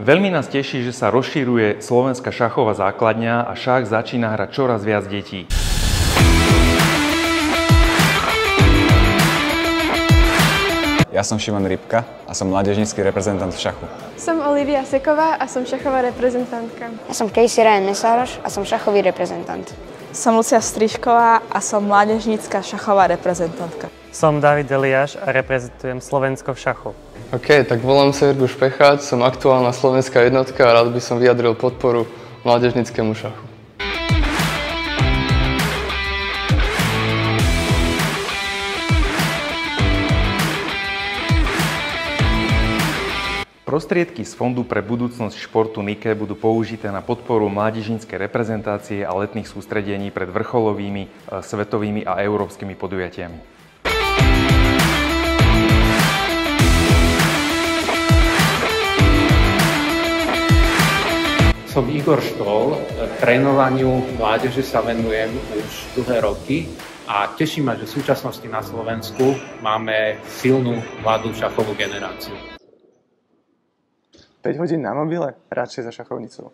Veľmi nás teší, že sa rozširuje slovenská šachová základňa a šach začína hrať čoraz viac detí. Ja som Šimon Rybka a som mládežnícky reprezentant v šachu. Som Olivia Seková a som šachová reprezentantka. Ja som Casey Ryan Mesároš a som šachový reprezentant. Som Lucia Strižková a som mládežnícka šachová reprezentantka. Som David Eliáš a reprezentujem Slovensko v šachu. OK, tak volám sa Jurguš Pecháč, som aktuálna slovenská jednotka a rád by som vyjadril podporu mládežníckemu šachu. Prostriedky z Fondu pre budúcnosť športu NIKE budú použité na podporu mládežníckej reprezentácie a letných sústredení pred vrcholovými svetovými a európskymi podujatiami. Som Igor Štol, trénovaniu mládeže sa venujem už dlhé roky a teší ma, že v súčasnosti na Slovensku máme silnú mladú šachovú generáciu. 5 hodín na mobile? Radšej za šachovnicou.